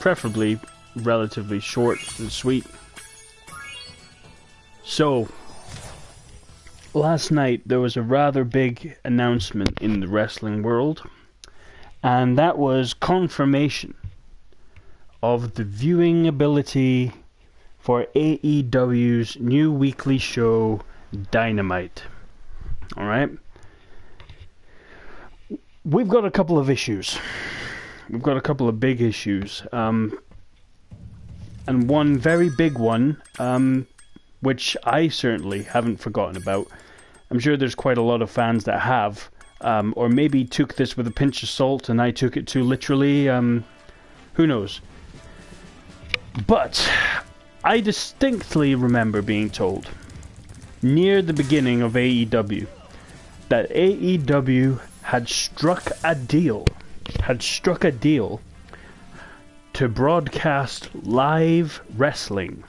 preferably relatively short and sweet. So, last night there was a rather big announcement in the wrestling world, and that was confirmation of the viewing ability for AEW's new weekly show, Dynamite. Alright? We've got a couple of issues. We've got a couple of big issues. And one very big one, which I certainly haven't forgotten about. I'm sure there's quite a lot of fans that have, or maybe took this with a pinch of salt and I took it too literally. Who knows? But I distinctly remember being told near the beginning of AEW that AEW had struck a deal to broadcast live wrestling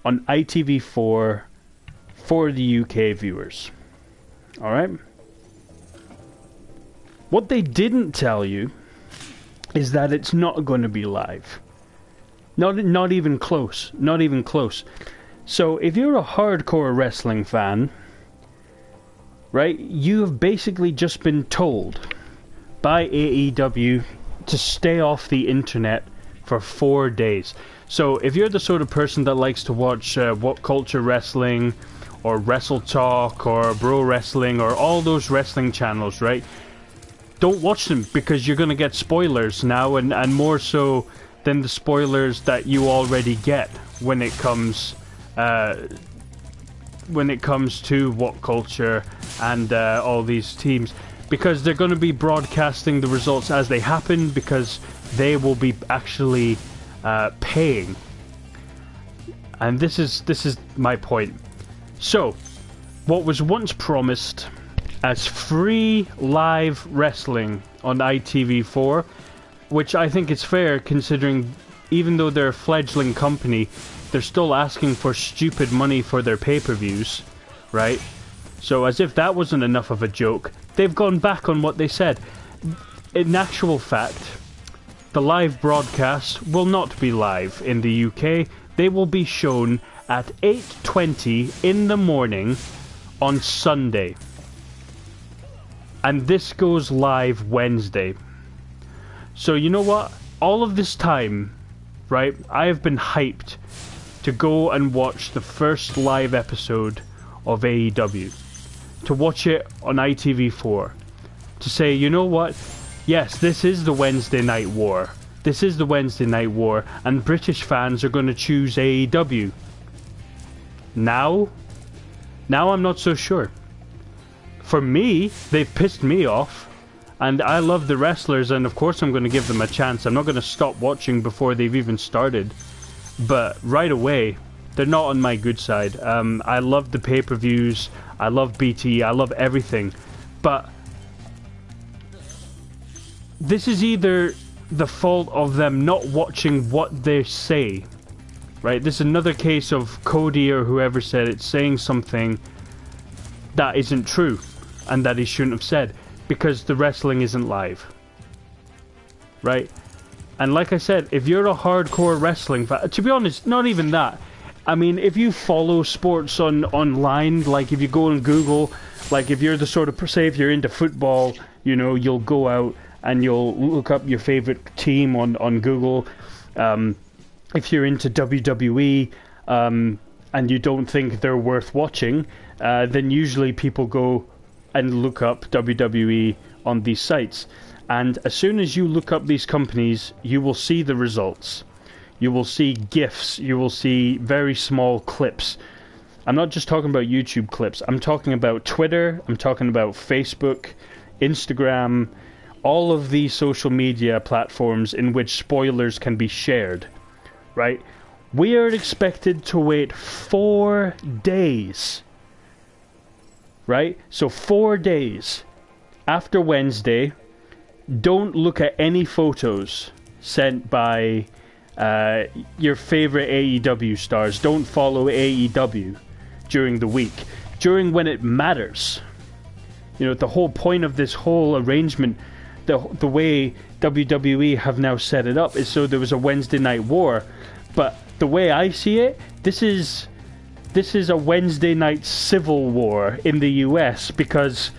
on ITV4 for the UK viewers. Alright? What they didn't tell you is that it's not going to be live. Not even close. Not even close. So if you're a hardcore wrestling fan, right, you have basically just been told by AEW to stay off the internet for 4 days. So if you're the sort of person that likes to watch What Culture Wrestling or Wrestle Talk or Bro Wrestling or all those wrestling channels, right, don't watch them because you're going to get spoilers now, and more so than the spoilers that you already get when it comes to What Culture and all these teams, because they're going to be broadcasting the results as they happen, because they will be actually paying. And this is my point. So, what was once promised as free live wrestling on ITV4, which I think is fair considering even though they're a fledgling company, they're still asking for stupid money for their pay-per-views, right? So as if that wasn't enough of a joke, they've gone back on what they said. In actual fact, the live broadcast will not be live in the UK. They will be shown at 8:20 in the morning on Sunday. And this goes live Wednesday. So you know what? All of this time, right, I have been hyped to go and watch the first live episode of AEW. To watch it on ITV4. To say, you know what? Yes, this is the Wednesday Night War. This is the Wednesday Night War, and British fans are going to choose AEW. Now I'm not so sure. For me, they've pissed me off. And I love the wrestlers, and of course I'm going to give them a chance. I'm not going to stop watching before they've even started. But right away, they're not on my good side. I love the pay-per-views. I love BT. I love everything. But this is either the fault of them not watching what they say. Right? This is another case of Cody or whoever said it saying something that isn't true. And that he shouldn't have said. Because the wrestling isn't live. Right? And like I said, if you're a hardcore wrestling fan, to be honest, not even that. I mean, if you follow sports online, like if you go on Google, like if you're the sort of, say if you're into football, you know, you'll go out and you'll look up your favorite team on Google. If you're into WWE, and you don't think they're worth watching, then usually people go and look up WWE on these sites. And as soon as you look up these companies, you will see the results. You will see GIFs. You will see very small clips. I'm not just talking about YouTube clips. I'm talking about Twitter. I'm talking about Facebook, Instagram, all of these social media platforms in which spoilers can be shared. Right? We are expected to wait 4 days. Right? So 4 days after Wednesday, don't look at any photos sent by your favorite AEW stars. Don't follow AEW during the week. During when it matters. You know, the whole point of this whole arrangement, the way WWE have now set it up is so there was a Wednesday night war. But the way I see it, this is a Wednesday night civil war in the US, because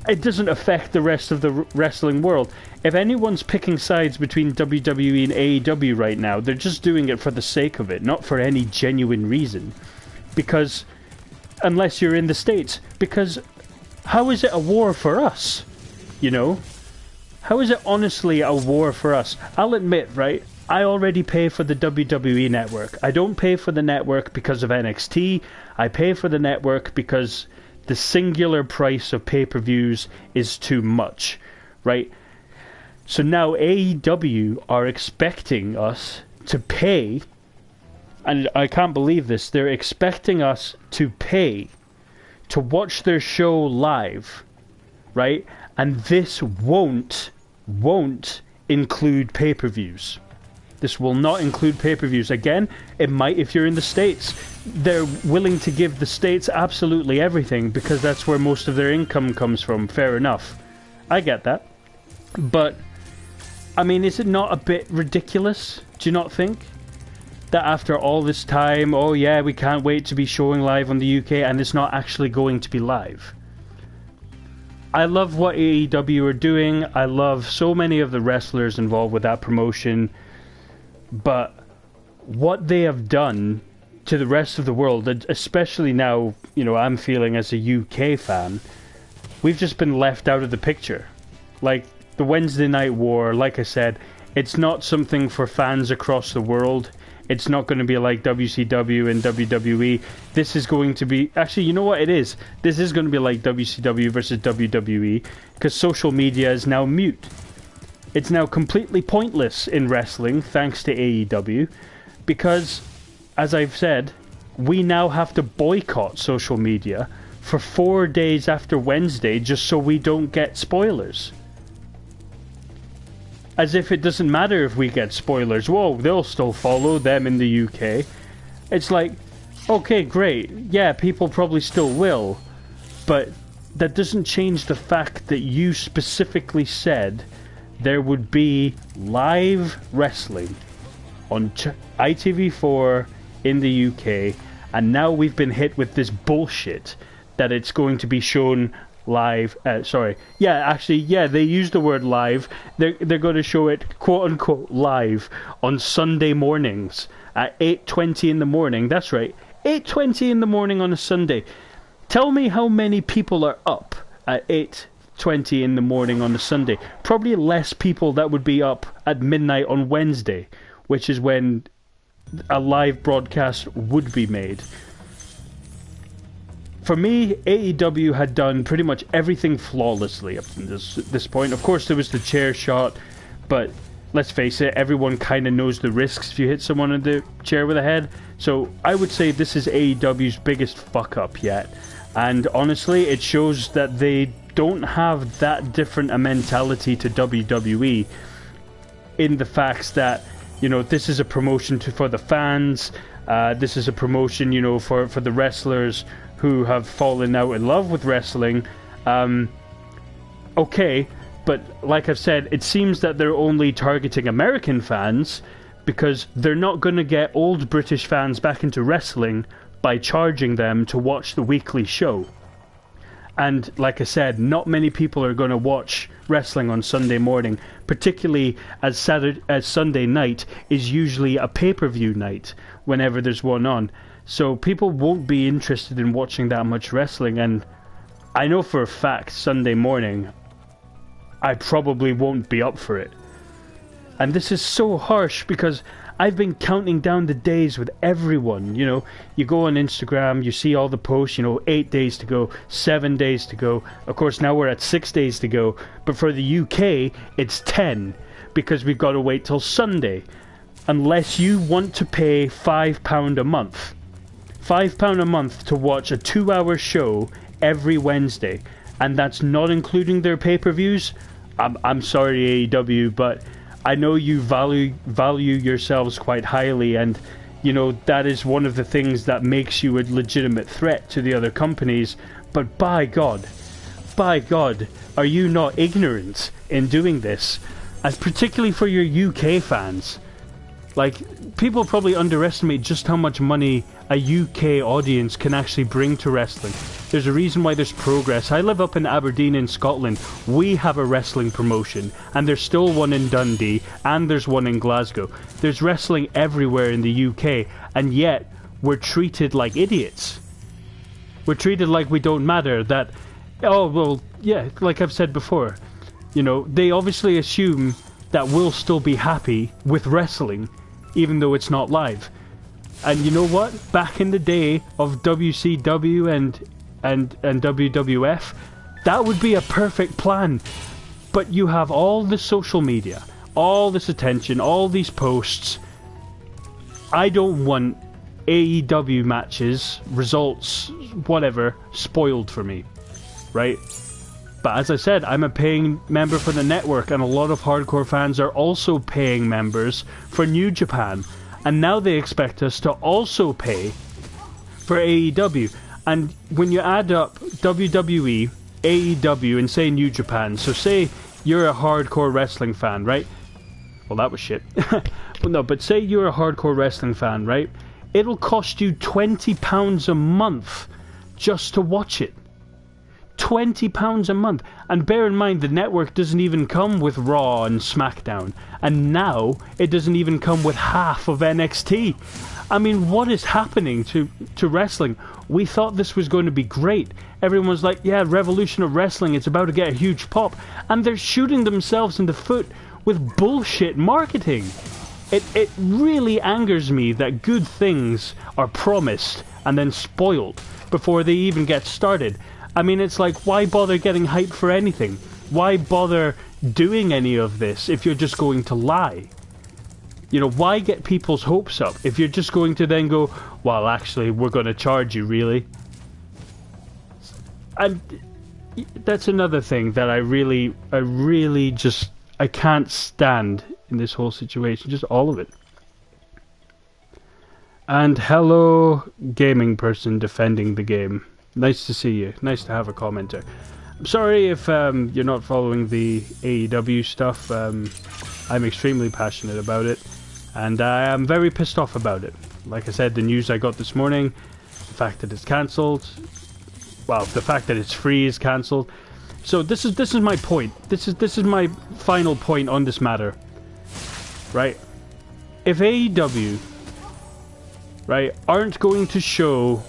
it doesn't affect the rest of the wrestling world. If anyone's picking sides between WWE and AEW right now, they're just doing it for the sake of it, not for any genuine reason. Because, unless you're in the States, because how is it a war for us? You know? How is it honestly a war for us? I'll admit, right? I already pay for the WWE network. I don't pay for the network because of NXT. I pay for the network because the singular price of pay-per-views is too much, right? So now AEW are expecting us to pay, and I can't believe this, they're expecting us to pay to watch their show live, right? And this won't include pay-per-views. This will not include pay-per-views. Again, it might if you're in the States. They're willing to give the States absolutely everything because that's where most of their income comes from. Fair enough. I get that. But, I mean, is it not a bit ridiculous? Do you not think? That after all this time, oh yeah, we can't wait to be showing live on the UK, and it's not actually going to be live. I love what AEW are doing. I love so many of the wrestlers involved with that promotion. But what they have done to the rest of the world, especially now, you know, I'm feeling as a UK fan, we've just been left out of the picture. Like, the Wednesday Night War, like I said, it's not something for fans across the world. It's not going to be like WCW and WWE. This is going to be... Actually, you know what it is? This is going to be like WCW versus WWE, because social media is now mute. It's now completely pointless in wrestling, thanks to AEW, because, as I've said, we now have to boycott social media for 4 days after Wednesday just so we don't get spoilers. As if it doesn't matter if we get spoilers. Whoa, they'll still follow them in the UK. It's like, okay, great. Yeah, people probably still will. But that doesn't change the fact that you specifically said there would be live wrestling on ITV4 in the UK, and now we've been hit with this bullshit that it's going to be shown live. They use the word live. They're going to show it quote unquote live on Sunday mornings at 8:20 in the morning. That's right, 8:20 in the morning on a Sunday. Tell me how many people are up at 8:20 in the morning on a Sunday. Probably less people that would be up at midnight on Wednesday, which is when a live broadcast would be made. For me, AEW had done pretty much everything flawlessly up to this point. Of course, there was the chair shot, but let's face it, everyone kind of knows the risks if you hit someone in the chair with a head. So I would say this is AEW's biggest fuck up yet. And honestly, it shows that they don't have that different a mentality to WWE, in the facts that, you know, this is a promotion for the fans, this is a promotion, you know, for the wrestlers who have fallen out in love with wrestling. Okay, but like I've said, it seems that they're only targeting American fans, because they're not going to get old British fans back into wrestling by charging them to watch the weekly show. And like I said, not many people are going to watch wrestling on Sunday morning, particularly as Sunday night is usually a pay-per-view night whenever there's one on. So people won't be interested in watching that much wrestling, and I know for a fact Sunday morning I probably won't be up for it. And this is so harsh because I've been counting down the days with everyone. You know, you go on Instagram, you see all the posts, you know, 8 days to go, 7 days to go. Of course, now we're at 6 days to go. But for the UK, it's 10, because we've got to wait till Sunday. Unless you want to pay £5 a month. £5 a month to watch a 2-hour show every Wednesday. And that's not including their pay-per-views. I'm sorry, AEW, but I know you value yourselves quite highly, and you know that is one of the things that makes you a legitimate threat to the other companies. But by God, are you not ignorant in doing this? as particularly for your UK fans. Like, people probably underestimate just how much money a UK audience can actually bring to wrestling. There's a reason why there's Progress. I live up in Aberdeen in Scotland. We have a wrestling promotion, and there's still one in Dundee, and there's one in Glasgow. There's wrestling everywhere in the UK, and yet we're treated like idiots. We're treated like we don't matter, that, oh, well, yeah, like I've said before, you know, they obviously assume that we'll still be happy with wrestling, even though it's not live. And you know what? Back in the day of WCW and WWF, that would be a perfect plan. But you have all the social media, all this attention, all these posts. I don't want AEW matches, results, whatever, spoiled for me, right? But as I said, I'm a paying member for the network, and a lot of hardcore fans are also paying members for New Japan. And now they expect us to also pay for AEW. And when you add up WWE, AEW, and say New Japan, so say you're a hardcore wrestling fan, right? Well, that was shit. Well, no, but say you're a hardcore wrestling fan, right? It'll cost you £20 a month just to watch it. £20 a month. And bear in mind, the network doesn't even come with Raw and SmackDown. And now, it doesn't even come with half of NXT. I mean, what is happening to wrestling? We thought this was going to be great. Everyone's like, yeah, revolution of wrestling, it's about to get a huge pop. And they're shooting themselves in the foot with bullshit marketing. It really angers me that good things are promised and then spoiled before they even get started. I mean, it's like, why bother getting hyped for anything? Why bother doing any of this if you're just going to lie? You know, why get people's hopes up if you're just going to then go, well, actually, we're going to charge you, really? And that's another thing that I really just, I can't stand in this whole situation. Just all of it. And hello, gaming person defending the game. Nice to see you. Nice to have a commenter. I'm sorry if you're not following the AEW stuff. I'm extremely passionate about it, and I am very pissed off about it. Like I said, the news I got this morning, the fact that it's cancelled, well, the fact that it's free is cancelled. So this is my point. This is my final point on this matter. Right? If AEW, right, aren't going to show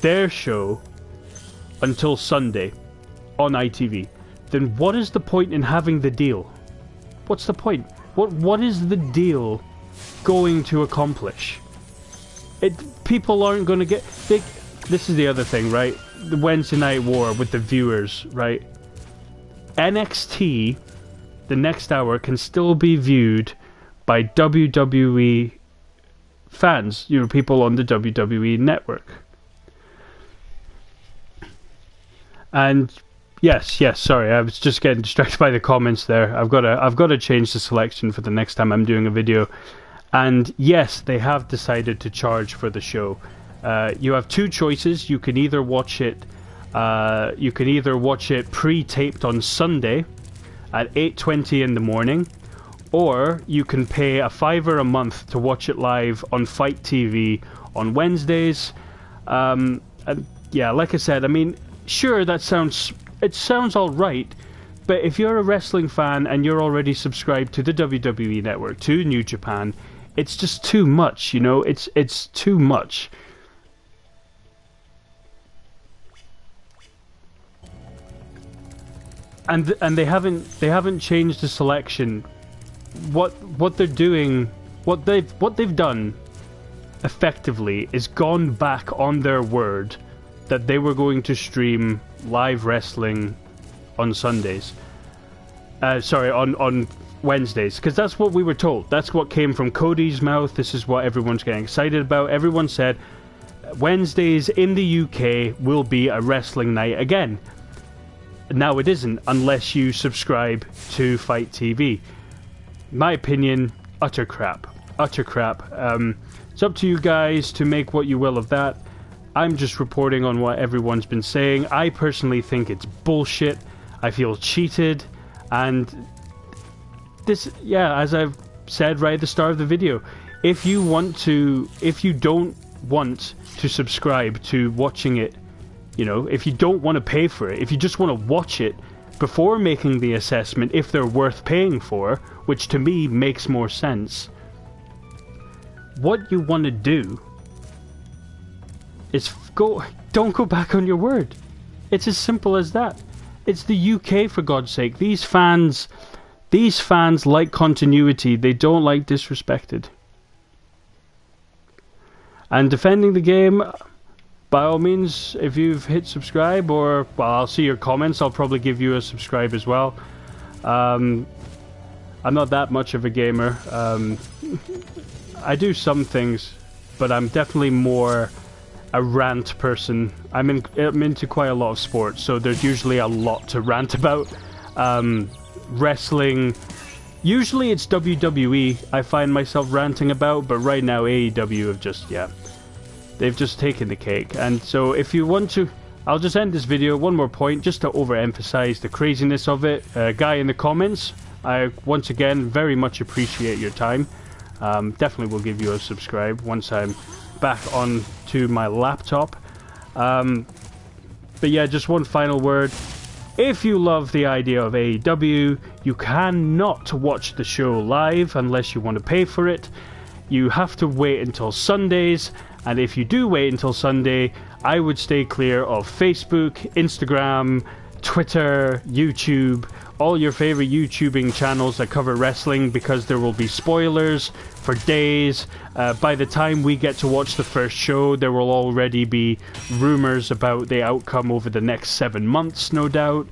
their show until Sunday on ITV, then what is the point in having the deal? What's the point? What is the deal going to accomplish? People aren't going to get... This is the other thing, right? The Wednesday Night War with the viewers, right? NXT, the next hour, can still be viewed by WWE fans, you know, people on the WWE network. And yes, sorry, I was just getting distracted by the comments there. I've got to change the selection for the next time I'm doing a video. And yes, they have decided to charge for the show. You have two choices. You can either watch it pre-taped on Sunday at 8:20 in the morning, or you can pay $5 a month to watch it live on Fight TV on Wednesdays. And yeah, like I said, I mean, sure, it sounds all right, but if you're a wrestling fan and you're already subscribed to the WWE Network, to New Japan, it's just too much, you know. It's too much. And they haven't changed the selection. What they're doing, what they've done effectively is gone back on their word that they were going to stream live wrestling on Sundays. On Wednesdays, because that's what we were told. That's what came from Cody's mouth. This is what everyone's getting excited about. Everyone said Wednesdays in the UK will be a wrestling night again. Now it isn't, unless you subscribe to Fight TV. My opinion, utter crap. Utter crap. It's up to you guys to make what you will of that. I'm just reporting on what everyone's been saying. I personally think it's bullshit. I feel cheated, and this, yeah, as I've said right at the start of the video, if you don't want to subscribe to watching it, you know, if you don't want to pay for it, if you just want to watch it before making the assessment if they're worth paying for, which to me makes more sense, what you want to do is don't go back on your word. It's as simple as that. It's the UK, for God's sake. These fans like continuity. They don't like disrespected. And defending the game, by all means, if you've hit subscribe, or, well, I'll see your comments. I'll probably give you a subscribe as well. I'm not that much of a gamer. I do some things, but I'm definitely more a rant person. I'm into quite a lot of sports, so there's usually a lot to rant about. Wrestling, usually it's WWE I find myself ranting about, but right now AEW have just, yeah, they've just taken the cake. And so if you want to, I'll just end this video, one more point, just to overemphasize the craziness of it. Guy in the comments, I once again very much appreciate your time. Definitely will give you a subscribe once I'm back on to my laptop. But yeah, just one final word. If you love the idea of AEW, you cannot watch the show live unless you want to pay for it. You have to wait until Sundays, and if you do wait until Sunday, I would stay clear of Facebook, Instagram, Twitter, YouTube, all your favorite YouTubing channels that cover wrestling, because there will be spoilers for days. By the time we get to watch the first show, there will already be rumors about the outcome over the next 7 months, no doubt.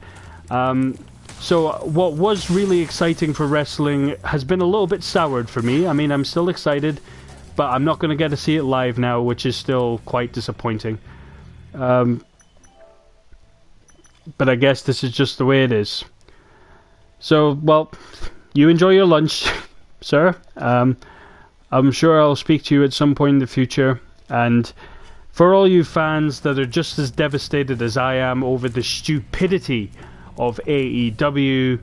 So what was really exciting for wrestling has been a little bit soured for me. I mean, I'm still excited, but I'm not going to get to see it live now, which is still quite disappointing. But I guess this is just the way it is. So, well, you enjoy your lunch, sir. I'm sure I'll speak to you at some point in the future. And for all you fans that are just as devastated as I am over the stupidity of AEW,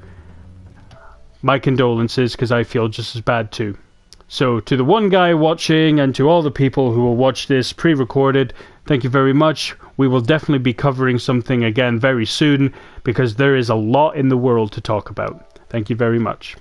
my condolences, because I feel just as bad too. So, to the one guy watching, and to all the people who will watch this pre-recorded, thank you very much. We will definitely be covering something again very soon, because there is a lot in the world to talk about. Thank you very much.